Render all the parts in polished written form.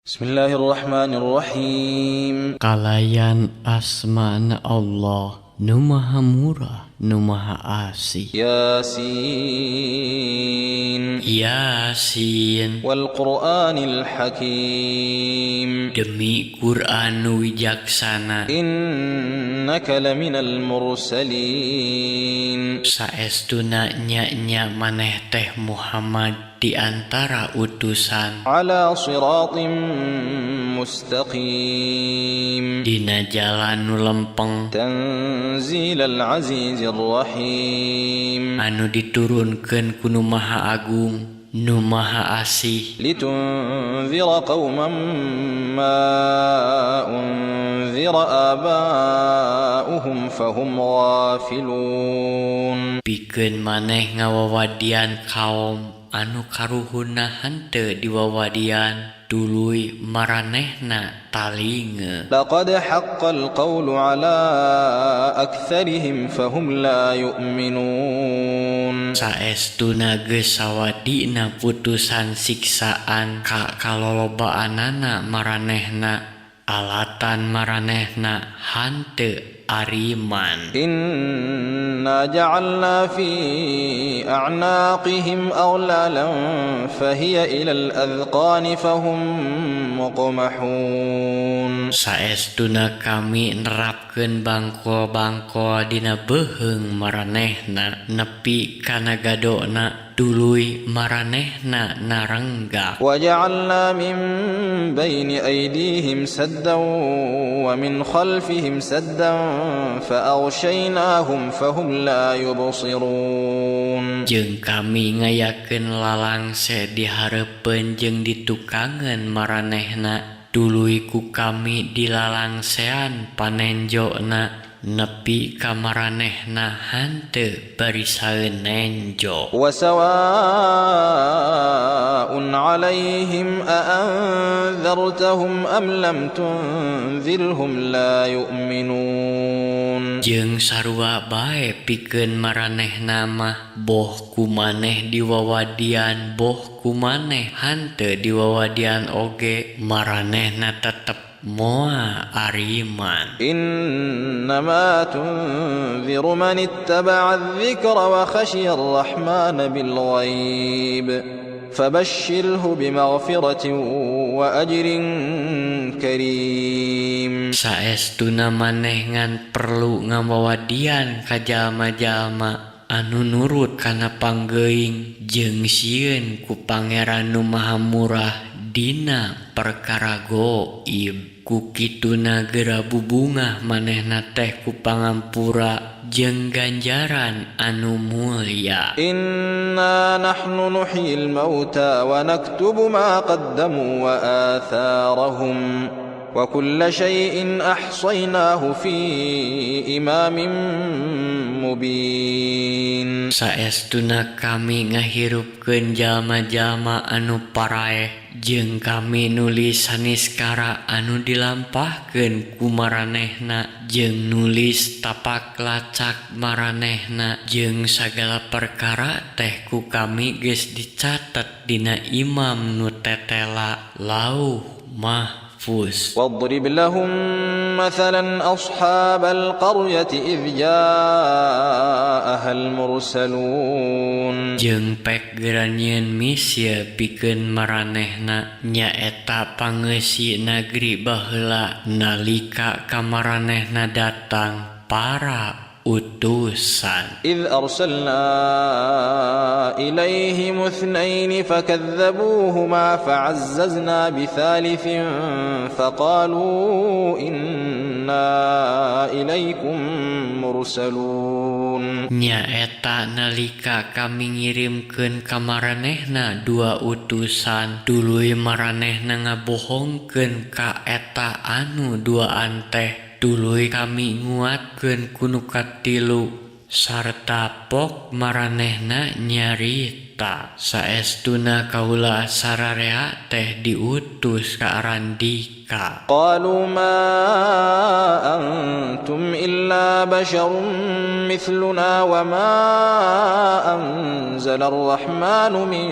Bismillahirrahmanirrahim. Kalayan asmana Allah nu maha murah nu maha asih. Yasin Yasin. wal Qur'anil Hakim. Demi Quran nu wijaksana. Innaka laminal mursalin. Saestuna nya maneh teh Muhammad di antara utusan. Ala siratim mustaqim. Dina jalan nu lempeng. Tanzilal azizir rahim. Anu diturunkeun ku nu maha agung nu maha asih. Litunzira qauman ma unzira aba'uhum fahum ghafilun. Pikeun maneh ngawawadian kaum anu karuhunna henteu diwawadian tuluy maranehna talinge. Laqad haqqal qawlu ala aktsarihim fahum la yu'minun. Saestuna geus sawadina putusan siksaan ka kalolobaanana maranehna alatan maranehna hanteu ariman. Inna ja'alna fi a'naqihim aghlalan fahiya ilal adhqani fahum muqmahun. Saestuna kami nerapkeun bangkol-bangkol dina beuheung maranehna nepi kana gadona tuluy maranehna narenggak. Wa ja'alna min baini aydihim saddan wa min khalfihim saddan فأغشيناهم فهم لا يبصرون. Jeung kami ngayakeun lalangse di hareupeun jeung di tukangan maranehna tuluy ku kami di lalangsean panenjona nepi ka maranehna hanteu barisaeun nenjo. Wa sawa'un 'alaihim a anzartahum am lam tunzirhum la yu'minun. Jeung sarua bae pikeun maranehna mah boh kumaneh diwawadian boh kumaneh hanteu diwawadian oge maranehna tetep moal ariman. Innama tunziru man ittaba'a adh-dhikra wa khashiya ar-rahmana bil ghaib fabashshirhu bimaghfiratin wa ajrin karim. Saestuna maneh ngan perlu ngamawadian ka jalma-jalma anu nurut kana panggeuing jeung sieun ku Pangeran nu Maha Murah dina perkara goib. Ku kituna geura bubungah manehna teh ku pangampura jeung ganjaran anu mulya. Inna nahnu nuhyil mauta wa naktubu ma qaddamu wa atharahum wa kulla shay'in ahsaynahu fi imamin mubin. Saestuna kami ngahirupkeun jalma-jalma anu paraeh jeung kami nulis saniskara anu dilampahkeun ku maranehna jeung nulis tapak lacak maranehna jeung sagala perkara teh ku kami geus dicatet dina imam nu tetela lauh mahfuz. واضرب لهم مثلا أصحاب القرية إذ جاءها المرسلون. Jeung pek geranyeun misieun pikeun maranehna nyaeta pangeussi negeri baheula nalika ka maranehna datang para utusan. إذ أرسلنا إليهم اثنين فكذبوهما فعززنا بثالث فقالوا إنا إليكم مرسلون. Nyaeta nalika kami ngirimkeun ka maranehna dua utusan tuluy maranehna ngabohongkeun ka eta anu duaan teh tuluy kami nguatkeun ku nu katilu sarta pok maranehna nyarita nyarita saestuna kaula sararea teh diutus ka Arandika. قالوا ما أنتم إلا بشر مثلنا وما أنزل الرحمن من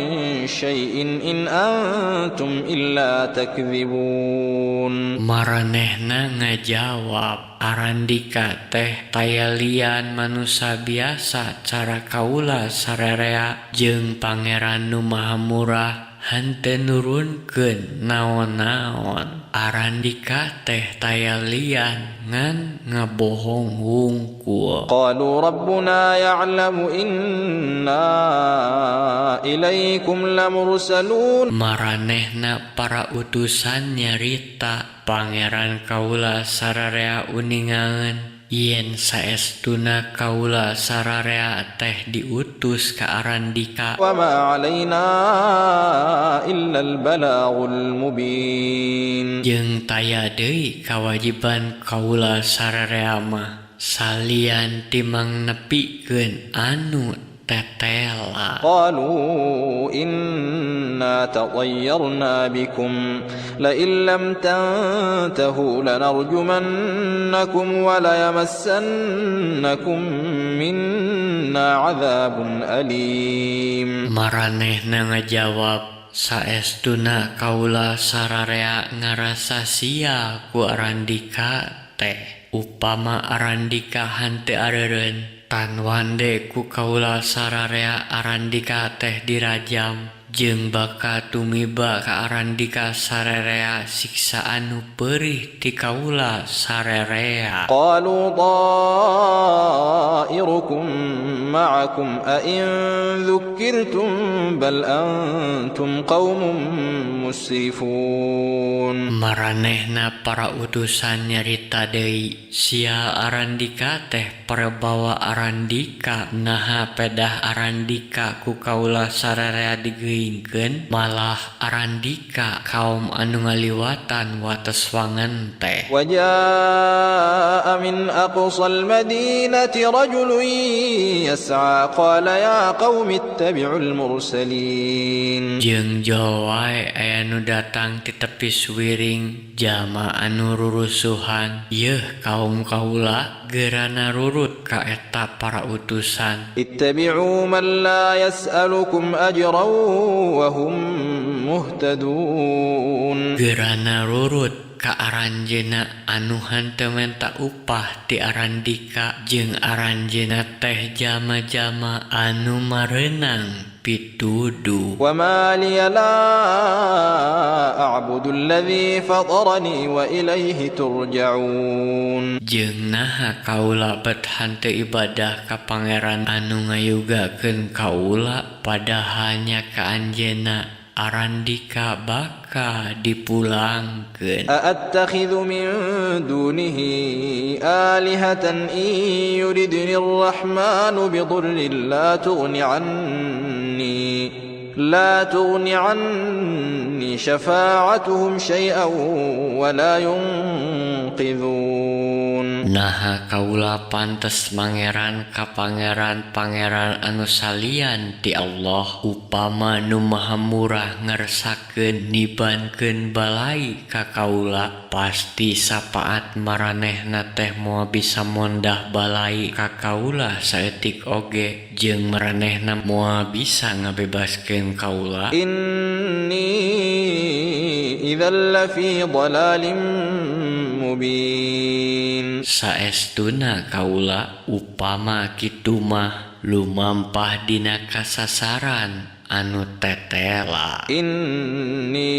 شيء إن أنتم إلا تكذبون. Maranehna ngajawab, Arandika teh tayalian manusia biasa cara kaula sararea jeung Pangeran Nu Maha Murah henteu nurunkeun naon-naon. Arandika teh tayalian ngan ngabohong hungkul. قالوا ربنا يعلم إنا إليكم لمرسلون. Maranehna para utusan nyarita, Pangeran kaula sararea uningaeun yen saestuna kaula sararea teh diutus ka Arandika. وما علينا إلا البلاغ المبين. Jeung taya deui kawajiban kaula sararea mah salian timang nepikeun anu tetela. قالوا إنا تطيرنا بكم لئن لم تنتهوا لنرجمنكم وليمسنكم منا عذاب أليم. Maranehna ngajawab, saestuna kaula sararea ngarasa sia ku Arandika teh. Upama Arandika henteu areureun, tan wande ku kaula sararea Arandika teh dirajam, jeung baka tumiba ka Arandika sararea siksa anu peurih ti kaula sararea. قالوا طائركم معكم أئن ذكرتم بل أنتم قوم مسرفون. Maranehna para utusan nyarita deui, sia Arandika teh perbawa Arandika naha pedah Arandika ku kaula sararea digeuingkeun, malah Arandika kaum anu ngaliwatan wates wangen teh. وجاء من أقصى المدينة رجل يسعى قال يا قوم اتبعوا المرسلين. Jeung jawai aya nu datang ti tepi suwiring jama anu rurusuhan, yeuh kaum kaula geurana rurut ka eta para utusan. اتبعوا من لا يسألكم أجرا وهم مهتدون. Geurana rurut ka aranjeuna anu henteu menta upah ti Arandika, jeung aranjeuna teh jama-jama anu mareunang pituduh. وما لي لا أعبد الذي فطرني وإليه ترجعون. Jeung naha kaula bet henteu ibadah ka Pangeran anu ngayugakeun kaula, padahal nya ka anjeunna Arandika baka dipulangkeun. أأتخذ من دونه آلهة إن يردني الرحمن بضر لا تغن عني شفاعتهم شيئا ولا ينقذون. Naha kaula pantes mangeran ka pangeran-pangeran anu salian ti Allah, upama Nu Maha Murah ngersakeun nibankeun balai ka kaula, pasti sapaat maranehna teh moal bisa mondah balai ka kaula saeutik oge, jeung maranehna moal bisa ngabebaskeun kaula. Inni idzal lafi dhalalin mubin. Saestuna kaula upama kitu mah lumampah dina kasasaran anu tetela. Inni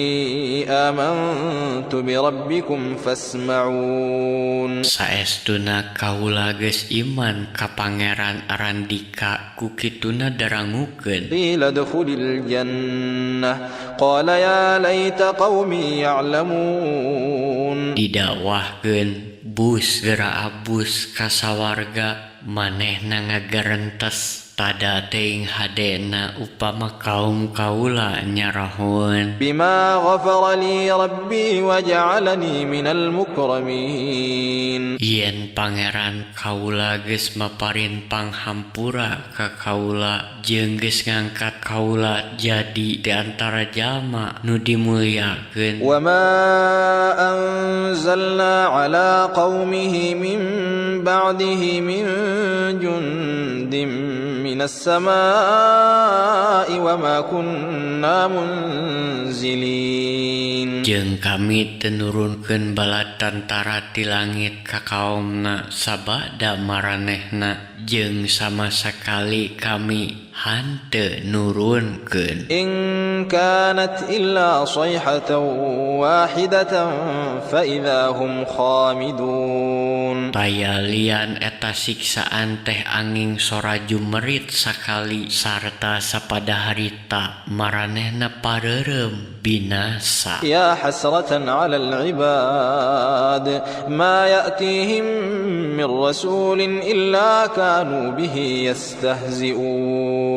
amantu bi rabbikum fasma'un. Saestuna kaula geus iman ka Pangeran Arandika, ku kituna darangukeun. Qila dkhulil jannah qala ya laita qaumi ya'lamun. Didawahkeun bus geura abus ka sawarga, manehna ngagarentes tada teuing hadena upama kaum kaula nyarahun بما غفر لي ربي وجعلني من المكرمين yen pangeran kaula geus maparin panghampura ka kaula jeung geus ngangkat kaula jadi di antara jalma nu dimulyakeun وما أنزلنا على قومه من بعده من جند من السماء وما كنا منزلين jeung kami tenurunkeun bala tentara ti langit ka kaumna sabada maranehna jeung sama sekali kami hanteu nurunkeun إن كانت إلا صيحة واحدة فإذا هم خامدون tayalian eta siksaan teh angin sora jumerit sakali sarta sapada harita maranehna pareureum binasa يا حسرة على العباد ما يأتيهم من رسول إلا كانوا به يستهزئون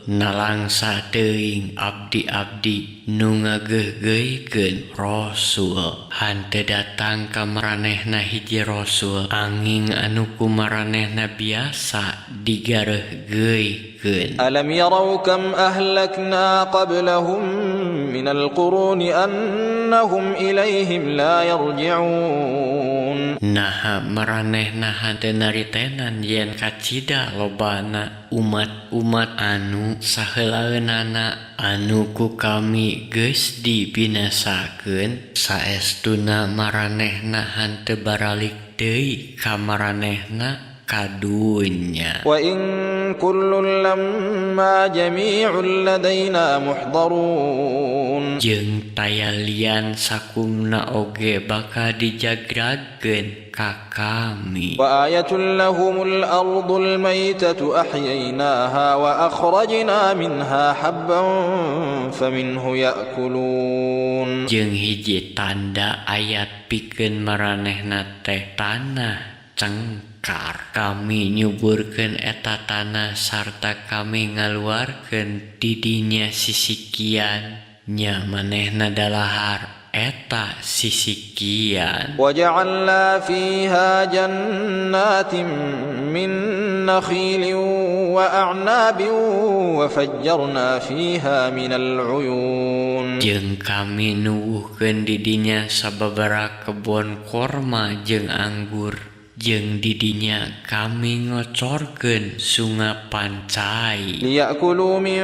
nalangsa teuing abdi-abdi nu ngageugeuikeun rasul hante datang ka maranehna hiji rasul angin anu ku maranehna biasa digareuhgeuikeun ألم يروا كم أهلكنا قبلهم من القرون أنهم إليهم لا يرجعون naha maranehna hante naritenan yen kacida lobana umat-umat anu saheulaeunana anu ku kami geus dibinasakeun saestuna maranehna hante baralik deui ka maranehna kadunya وإن كل لما جميع لدينا محضرون jeung tayalian sakumna oge bakal dijagrageun ka kami وآية لهم الأرض الميتة أحييناها وأخرجنا منها حبا فمنه يأكلون jeung hiji tanda ayat pikeun maranehna teh tanah cengkar kami nyuburkeun eta tanah sarta kami ngaluarkeun di dinya sisikian nya manehna dalahar eta sisikian وجعلنا فيها جنات من نخيل وأعناب وفجرنا فيها من العيون jeung kami nuwuhkeun di dinya sababaraha kebon korma jeung anggur jeung di dinya kami ngocorkeun sunga pancai ليأكلوا من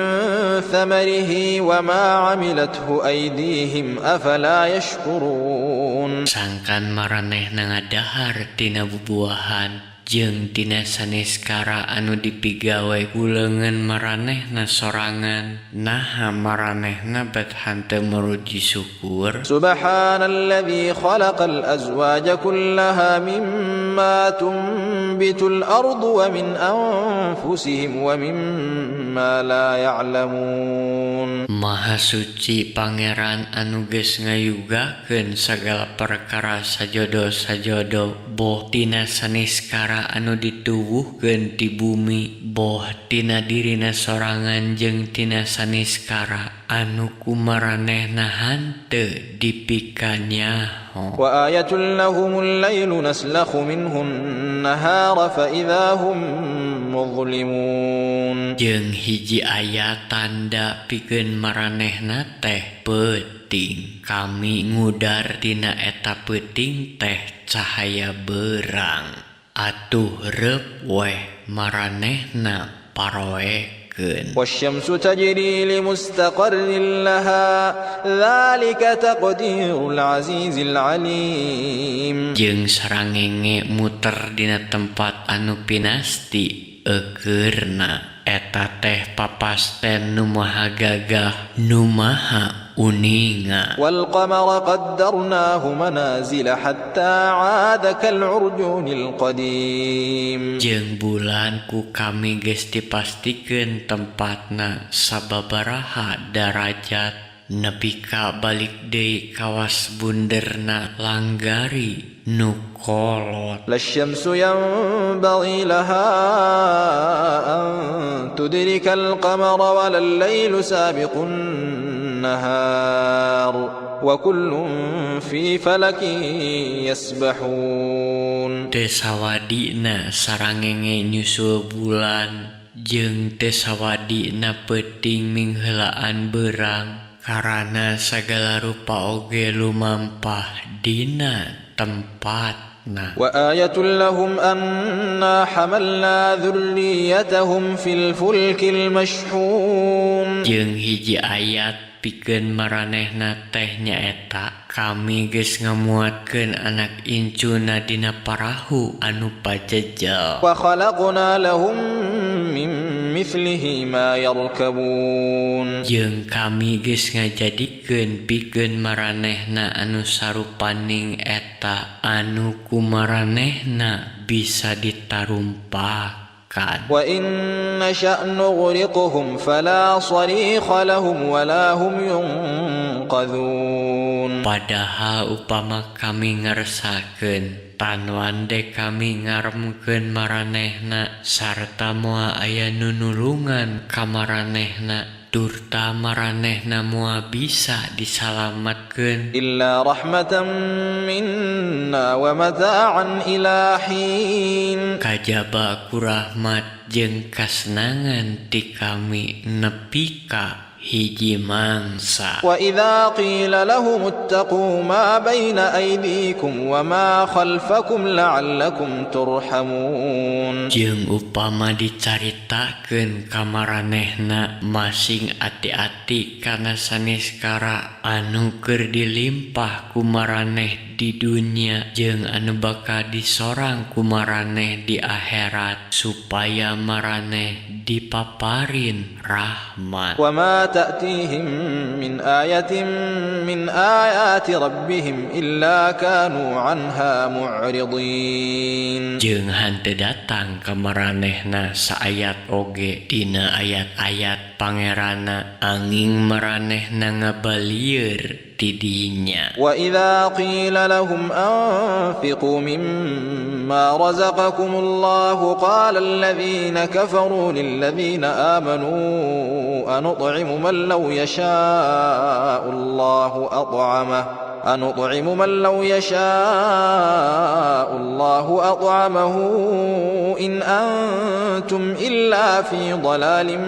ثمره وما عملته أيديهم أفلا يشكرون sangkan maranehna ngadahar tina bubuahan jeung tina saniskara anu dipigawe ku leungeun maranehna sorangan naha maranehna bet hanteu meruji syukur سبحان الذي خلق الأزواج كلها مما تنبت الأرض ومن أنفسهم ومما لا يعلمون Maha suci pangeran anu geus ngayugakeun sagala perkara sajodo-sajodo boh tina saniskara anu dituwuhkeun ti bumi boh tina dirina sorangan jeung tina saniskara anu kumaranehna hanteu dipikanyaho وآية لهم الليل نسلخ منه النهار فإذا هم مظلمون jeung hiji aya tanda pikeun maranehna teh peuting kami ngudar tina eta peuting teh cahaya berang atuh reup weh maranehna paroekeun والشمس تجري لمستقر لها ذلك تقدير العزيز العليم jeung sarangenge muter dina tempat anu pinasti eukeurna eta teh papasten nu maha gagah nu maha uninga والقمر قدرناه منازل حتى عاد كالعرجون القديم jeung bulan ku kami geus dipastikeun tempatna sababaraha darajat nepi ka balik deui kawas bunderna langgari nu kolot. لا الشمس ينبغي لها أن تدرك القمر ولا الليل سابق النهار وكل في فلك يسبحون. Teu sawadina sarangenge nyusul bulan jeung teu sawadina peuting mingheulaan beurang karana sagala rupa oge lumampah dina tempatna. وآية لهم أنا حملنا ذريتهم في الفلك المشحون. Jeung hiji ayat pikeun maranehna teh nyaeta kami geus ngamuatkeun anak incuna dina parahu anu pajejel. وخلقنا لهم من مثله ما يركبون. Jeung kami geus ngajadikeun pikeun maranehna anu sarupaning eta anu ku maranehna bisa ditarumpahkan. وإن نشأ نغرقهم فلا صريخ لهم ولا هم ينقذون. Padahal upama kami ngersakeun tan wande kami ngaremkeun maranehna sarta moal aya nu nulungan ka maranehna turta maranehna moal bisa disalamatkeun إلا رحمة منا ومتاعا إلى حين. kajaba ku rahmat jeung kasenangan ti kami nepi ka hiji mangsa. وإذا قيل لهم اتقوا ما بين أيديكم وما خلفكم لعلكم ترحمون. Jeung upama dicaritakeun ka maranehna masing ati-ati kana saniskara anu keur dilimpah ku maraneh di dunia jeung anu bakal disorang ku maraneh di akhirat supaya maraneh dipaparin rahmat. وما تأتيهم من آية من آيات ربهم إلا كانوا عنها معرضين. Jeung henteu datang ka maranehna saayat oge dina ayat-ayat pangeranna anging maranehna ngabalieur ti dinya. وإذا قيل لهم أنفقوا مما رزقكم الله قال الذين كفروا للذين آمنوا أنطعم من لو يشاء الله أطعمه إن أنتم إلا في ضلال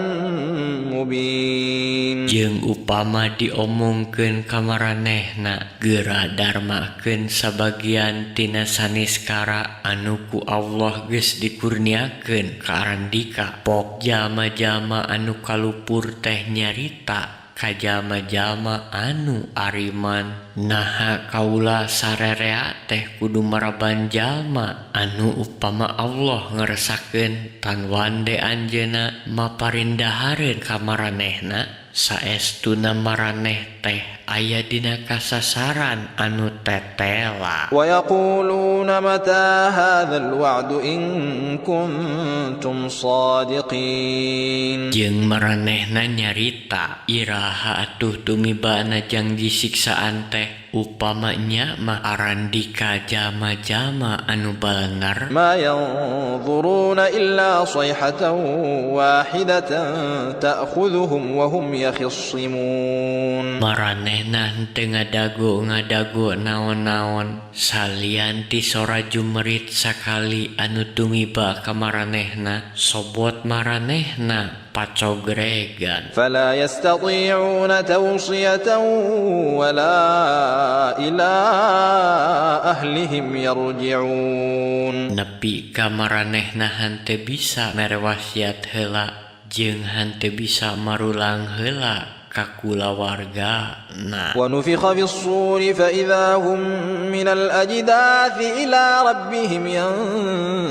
مبين. Jeung upama diomongkeun ka maranehna geura darmakeun sabagian tina saniskara anu ku Allah geus dikurniakeun ka arandika pok jalma-jalma anu kalupur teh nyarita ka jalma-jalma anu ariman naha kaula sarerea teh kudu maraban jalma anu upama Allah ngeresakeun tan wande anjeunna maparindahareun ka maranehna saestuna maraneh teh aya dina kasasaran anu tetela. ويقولون متى هذا الوعد إن كنتم صادقين. Jeung maranehna nyarita iraha atuh tumibana janji siksaan teh upamanya mah arandika jama-jama anu bener. ما ينظرون إلا صيحة واحدة تأخذهم وهم يخصمون. Maranehna henteu ngadago naon-naon salian ti sora jumerit sakali anu tumiba ka maranehna sobot maranehna pacogregan. فلا يستطيعون توصية ولا إلى أهلهم يرجعون. Nepi ka maranehna henteu bisa mere wasiat heula jeung henteu bisa marulang heula ka kulawargana. ونفخ في الصور فإذا هم من الأجداث إلى ربهم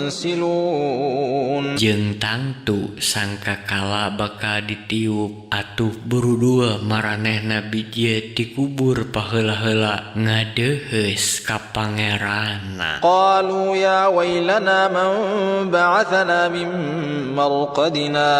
ينسلون. Jeung tangtu sangkakala bakal ditiup atuh burudua maranehna bijie dikubur paheula-heula ngadeuheus ka pangeranna. قالوا يا ويلنا من بعثنا من مرقدنا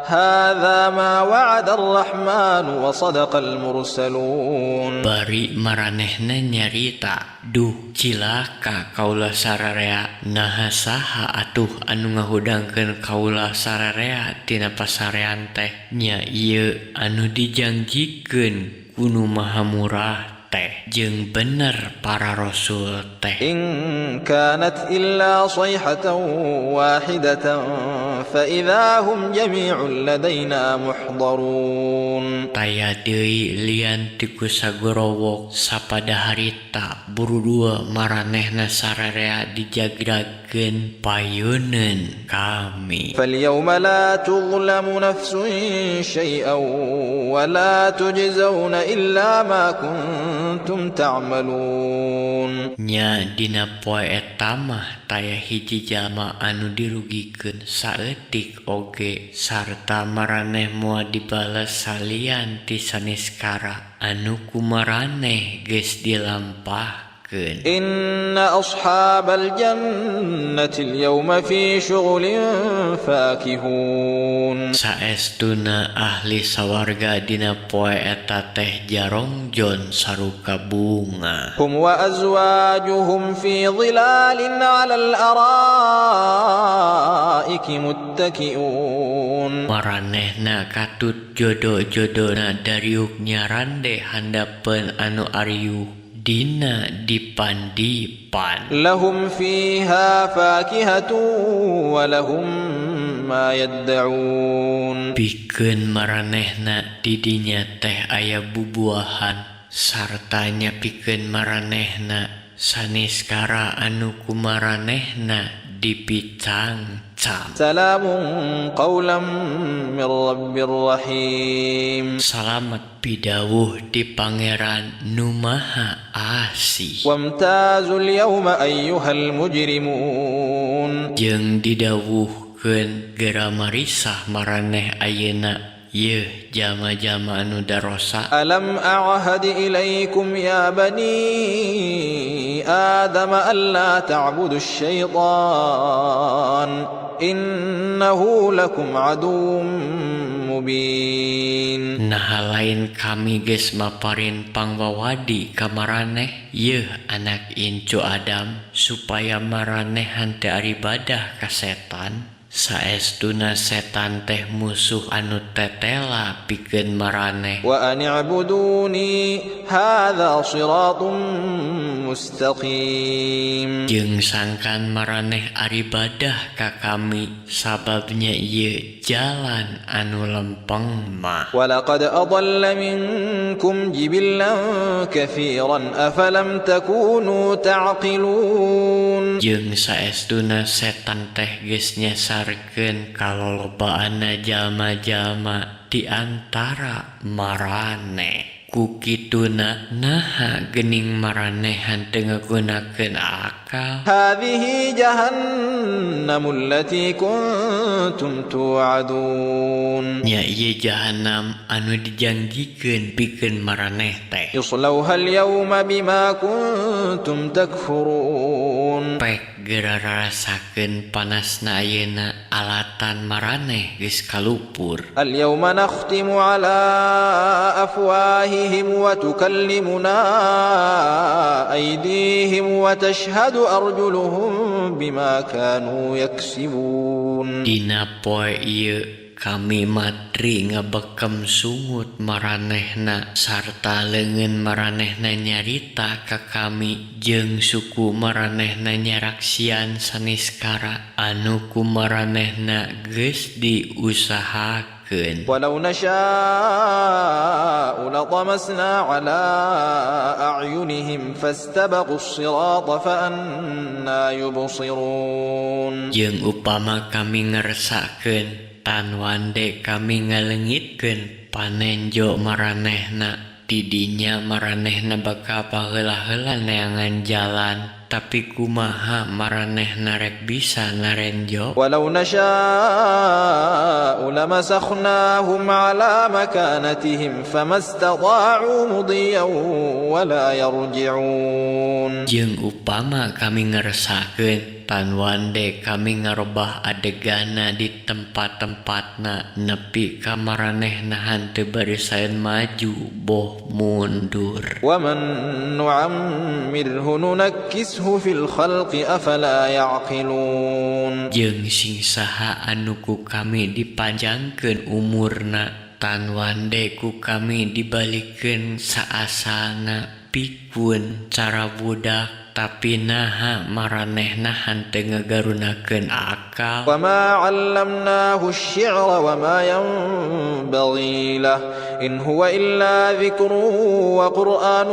هذا ما وعد الرحمن الرحمن وصدق المرسلون. Bari maranehna nyarita, duh cilaka kaula sararea, naha saha atuh anu ngahudangkeun kaula sararea tina pasarean teh, nya ieu anu dijanjikeun ku Nu Maha Murah teh jeung bener para rasul teh. إن كانت إلا صيحة واحدة فإذا هم جميع لدينا محضرون. Taya deui lian ti ku sagorowok sapada harita burudua maranehna sararea dijagrakeun payeuneun kami. فاليوم لا تظلم نفس شيئا ولا تجزون إلا ما كنتم تعملون. Nya dina poe eta mah taya hiji jalma anu dirugikeun saeutik oge sarta maraneh moal dibales salian ti saniskara anu ku maraneh geus dilampahkeun. إن أصحاب الجنة اليوم في شغل فاكهون. Saestuna ahli sawarga dina poe eta teh jarongjon saruka bunga. هم وأزواجهم في ظلال على الأرائك متكئون. Maranehna katut jodoh-jodohna dariuk nyarande handapeun anu ariuh dina dipan-dipan. لهم فيها فاكهة ولهم ما يدعون. Pikeun maranehna di dinya teh aya bubuahan sarta nyapikeun maranehna saniskara anu ku maranehna dipicangcang. سلام قولا من رب رحيم. Salamet pidawuh di Pangeran Nu Maha Asih. وامتازوا اليوم أيها المجرمون. Jeung didawuhkeun geura marisah maraneh ayeuna yeuh jama-jama anu darosa. ألم أعهد إليكم يا بني آدم ألا تعبدوا الشيطان إنه لكم عدو mubin. Nah lain kami geus maparin pangwawadi ka maraneh yeuh anak incu Adam supaya maraneh henteu aribadah ka setan. Saestuna setan teh musuh anu tetela pikeun maraneh. وأن اعبدوني هذا صراط مستقيم. Jeung sangkan maraneh aribadah ka kami sababnya ieu jalan anu lempeng mah. ولقد أضل منكم جبلا كثيرا أفلم تكونوا تعقلون. Jeung saestuna setan teh geus nyasarkeun kalolobaanna jalma-jalma di antara maraneh. Ku kituna naha geuning maraneh henteu ngagunakeun akal. هذه جهنم التي كنتم توعدون. Nya ieu jahanam anu dijanjikeun pikeun maraneh teh. اصلوها اليوم بما كنتم تكفرون. Pek geura rasakeun panasna ayeuna alatan maraneh geus kalupur. اليوم نختم على أفواههم وتكلمنا أيديهم وتشهد أرجلهم بما كانوا يكسبون. Dina poe ieu kami matri ngabekem sungut maranehna sarta leungeun maranehna nyarita ka kami jeung suku maranehna nyaraksian saniskara anu ku maranehna geus diusahakeun. ولو نشاء لطمسنا على أعينهم فاستبقوا الصراط فأنى يبصرون. Jeung upama kami ngersakeun tan wande kami ngaleungitkeun panenjo maranehna di dinya maranehna bakal paheula-heula neangan jalan tapi kumaha maranehna rek bisa narenjok? ولو نشاء لمسخناهم على مكانتهم فما استطاعوا مضيا ولا يرجعون. Jeung upama kami ngeresakeun tan wande kami ngarobah adegana di tempat-tempatna nepi ka maranehna hanteu barisaeun maju boh mundur. ومن نعمره ننكسه في الخلق أفلا يعقلون. Jeung sing saha anu ku kami dipanjangkeun umurna tan wande ku kami dibalikeun saasana pikun cara budak tapi naha maranehna hanteu ngagarunakeun akal. وما علمناه الشعر وما ينبغي له إن هو إلا ذكر وقرآن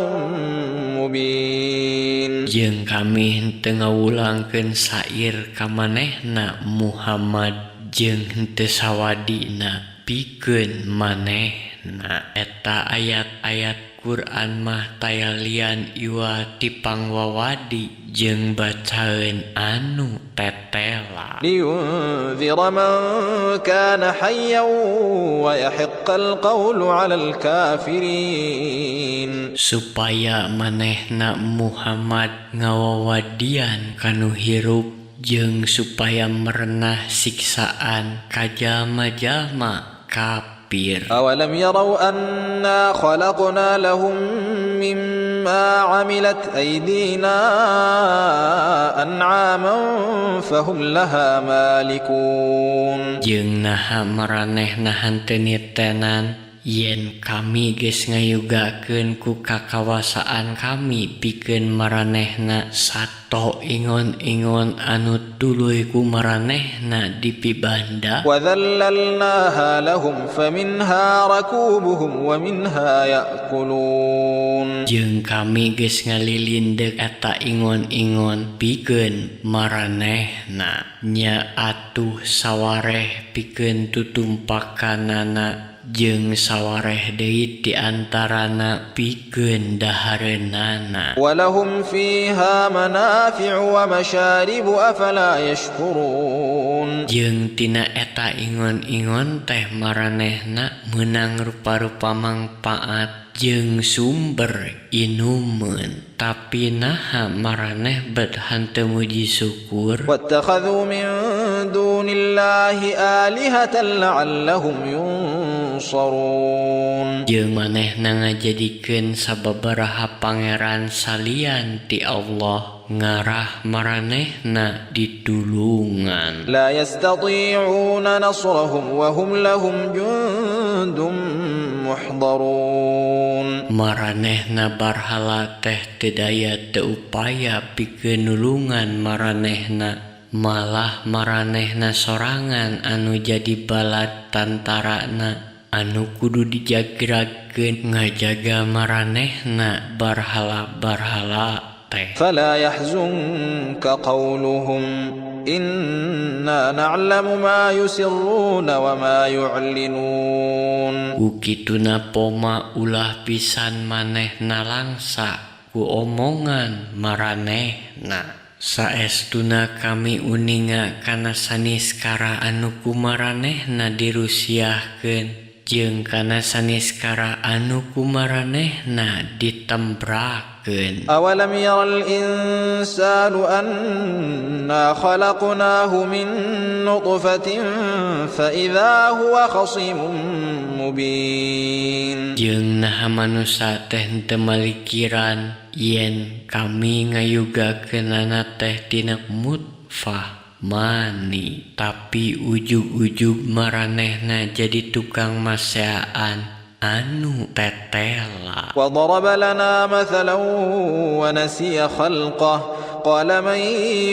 مبين. Jeung kami henteu ngawulangkeun sair ka manehna Muhammad jeung henteu sawadina pikeun manehna. Eta ayat-ayat Quran mah tayalian iwa tipang wawadi jeung bacaeun anu tetela. لينذر من كان حيا ويحق القول على الكافرين. Supaya manehna Muhammad ngawawadian kanu hirup jeung supaya merenah siksaan ka jalma-jalma kafir. أولم يروا أنا خلقنا لهم مما عملت أيدينا أنعاما فهم لها مالكون. Jeung naha maranehna hanteu nitenan yen kami geus ngayugakeun ku kakawasaan kami pikeun maranehna sato ingon-ingon anu tuluy ku maranehna di pibanda. وذللناها لهم فمنها ركوبهم ومنها يأكلون. Jeung kami geus ngalilindeuk eta ingon-ingon pikeun maranehna nya atuh sawareh pikeun tutumpakanana jeung sawareh deui di antarana pikeun dahareunana. ولهم فيها منافع ومشارب أفلا يشكرون. Jeung tina eta ingon-ingon teh maranehna meunang rupa-rupa mangpaat jeung sumber inumeun tapi naha maraneh bet hanteu muji syukur. واتخذوا من دون الله آلهة لعلهم ينصرون. Jeung manehna ngajadikeun sababaraha pangeran salian ti Allah ngarah maranehna ditulungan. لا يستطيعون نصرهم وهم لهم جند محضرون. Maranehna barhala teh teu daya teu upaya pikeun nulungan maranehna, malah maranehna sorangan anu jadi balad tantarana anu kudu dijagrakeun ngajaga maranehna barhala-barhala teh. فلا يحزنك قولهم إنا نعلم ما يسرون وما يعلنون. Ukituna poma ulah pisan manehna langsa ku omongan maranehna. Saestuna kami uninga kana saniskara anu ku maranehna dirusiahkeun jeung kana saniskara anu ku maranehna ditembrakeun. أولم ير الإنسان أنا خلقناه من نطفة فإذا هو خصيم مبين. Jeung naha manusia teh teu malikiran yen kami ngayugakeunana teh tina mutfah mani tapi ujug-ujug maranehna jadi tukang maseaan anu tetela. وضرب لنا مثلا ونسي خلقه قال من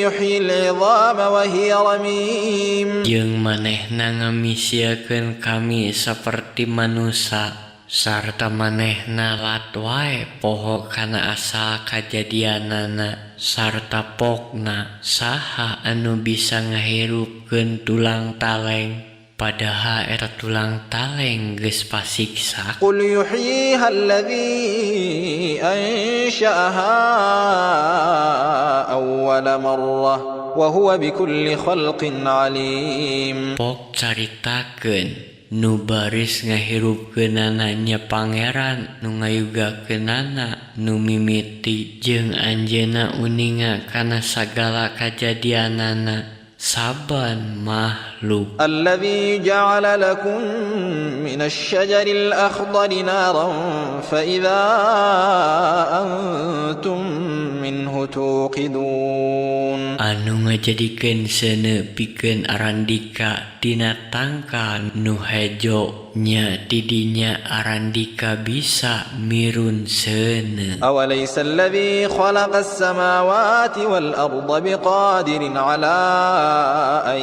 يحيي العظام وهي رميم. Jeung manehna ngamisiekeun kami saperti manusia sarta manehna lat wae poho kana asal kajadianana sarta pokna saha anu bisa ngahirupkeun tulang taleng padahal eta tulang taleng geus pasiksa. قل يحييها الذي أنشأها أول مرة وهو بكل خلق عليم. Pok caritakeun nu baris ngahirupkeunana nya pangeran nu ngayugakeunana nu mimiti jeung anjeunna uninga kana sagala kajadianana saban makhluk. الذي جعل لكم من الشجر الأخضر نارا فإذا أنتم منه توقدون. Anu ngajadikeun seuneu pikeun arandika dina tangka nu hejo nya tidinya arandika bisa mirun seuneu. أوليس الذي خلق السماوات والأرض بقادر على أن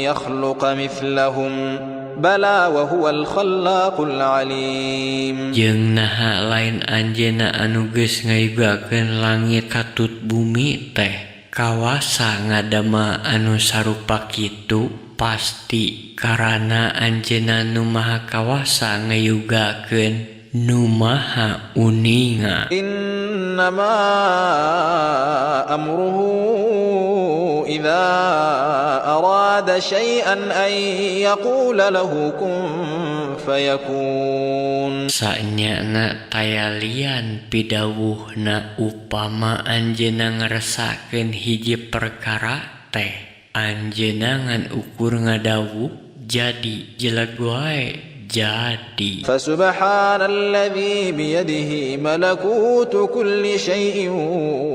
يخلق مثلهم بلى وهو الخلاق العليم. Jeung naha lain anjeunna anu geus ngayugakeun langit katut bumi teh kawasa ngadama anu sarupa kitu pasti karana anjeunna nu maha kawasa ngayugakeun nu maha uninga. إنما أمره إذا أراد شيئا أن يقول له كن فيكون. Sanyana tayalian pidawuhna upama anjeunna ngarasakeun hiji perkara teh anjeunna ngan ukur ngadawuh jadi jelag wae jadi. فسبحان الذي بيده ملكوت كل شيء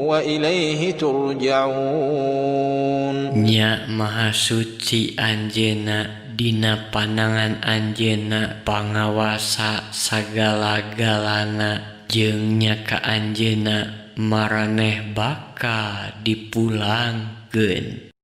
وإليه ترجعون. Nya maha suci anjeunna dina pandangan anjeunna pangawasa sagala-galana jeung nya ka anjeunna maraneh bakal dipulangkeun.